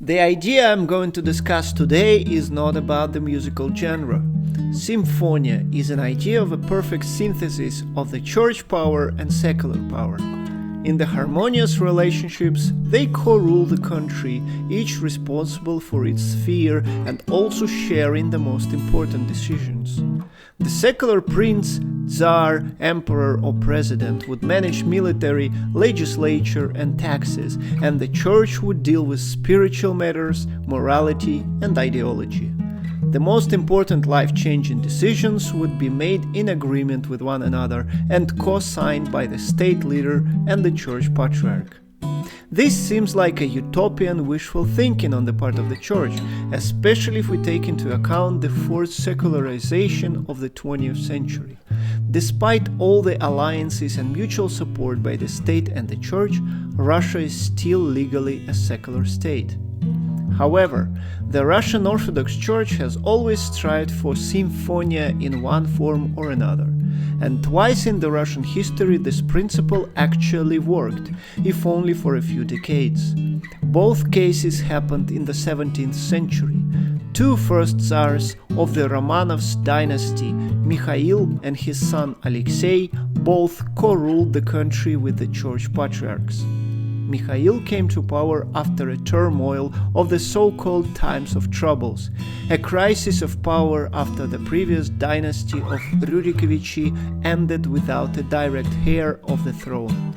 The idea I'm going to discuss today is not about the musical genre. Symphonia is an idea of a perfect synthesis of the church power and secular power. In the harmonious relationships, they co-rule the country, each responsible for its sphere and also sharing the most important decisions. The secular prince, czar, emperor or president would manage military, legislature and taxes, and the church would deal with spiritual matters, morality and ideology. The most important life-changing decisions would be made in agreement with one another and co-signed by the state leader and the church patriarch. This seems like a utopian wishful thinking on the part of the church, especially if we take into account the forced secularization of the 20th century. Despite all the alliances and mutual support by the state and the church, Russia is still legally a secular state. However, the Russian Orthodox Church has always strived for Symphonia in one form or another, and twice in the Russian history this principle actually worked, if only for a few decades. Both cases happened in the 17th century. Two first tsars of the Romanovs dynasty, Mikhail and his son Alexei, both co-ruled the country with the church patriarchs. Mikhail came to power after a turmoil of the so-called times of troubles, a crisis of power after the previous dynasty of Rurikovichi ended without a direct heir of the throne.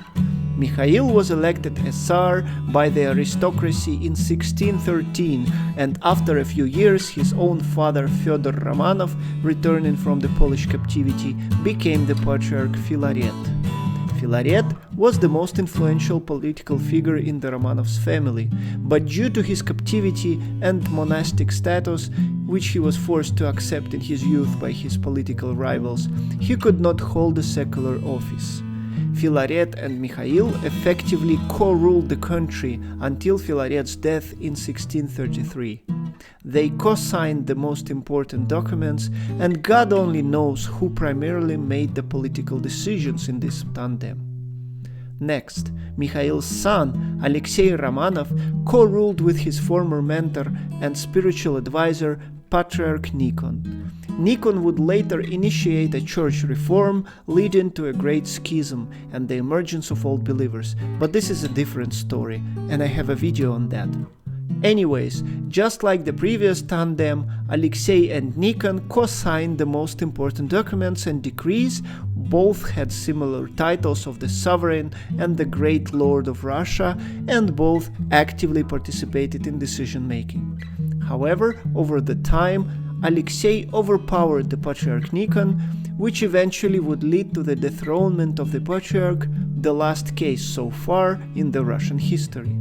Mikhail was elected as Tsar by the aristocracy in 1613, and after a few years his own father Fyodor Romanov, returning from the Polish captivity, became the Patriarch Filaret. Filaret was the most influential political figure in the Romanovs family, but due to his captivity and monastic status, which he was forced to accept in his youth by his political rivals, he could not hold a secular office. Filaret and Mikhail effectively co-ruled the country until Filaret's death in 1633. They co-signed the most important documents, and God only knows who primarily made the political decisions in this tandem. Next, Mikhail's son, Alexei Romanov, co-ruled with his former mentor and spiritual advisor, Patriarch Nikon. Nikon would later initiate a church reform, leading to a great schism and the emergence of old believers, but this is a different story, and I have a video on that. Anyways, just like the previous tandem, Alexei and Nikon co-signed the most important documents and decrees. Both had similar titles of the sovereign and the great lord of Russia, and both actively participated in decision-making. However, over the time, Alexei overpowered the Patriarch Nikon, which eventually would lead to the dethronement of the Patriarch, the last case so far in the Russian history.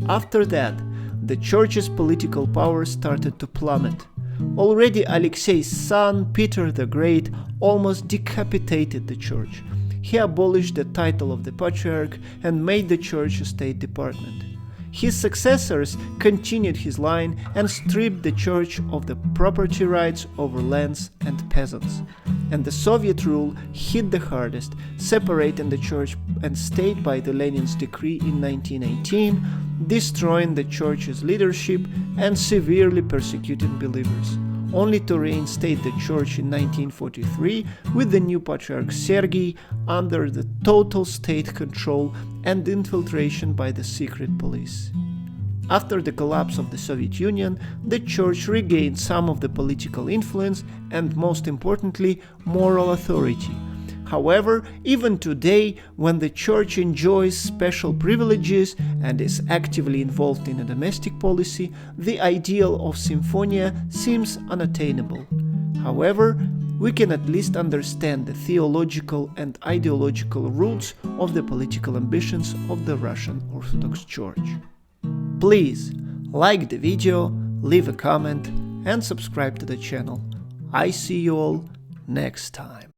After that, the church's political power started to plummet. Already Alexei's son, Peter the Great, almost decapitated the church. He abolished the title of the Patriarch and made the church a state department. His successors continued his line and stripped the church of the property rights over lands and peasants. And the Soviet rule hit the hardest, separating the church and state by the Lenin's decree in 1918, destroying the church's leadership and severely persecuting believers, only to reinstate the church in 1943 with the new Patriarch Sergei under the total state control and infiltration by the secret police. After the collapse of the Soviet Union, the church regained some of the political influence and, most importantly, moral authority. However, even today, when the church enjoys special privileges and is actively involved in a domestic policy, the ideal of Symphonia seems unattainable. However, we can at least understand the theological and ideological roots of the political ambitions of the Russian Orthodox Church. Please like the video, leave a comment and subscribe to the channel. I see you all next time.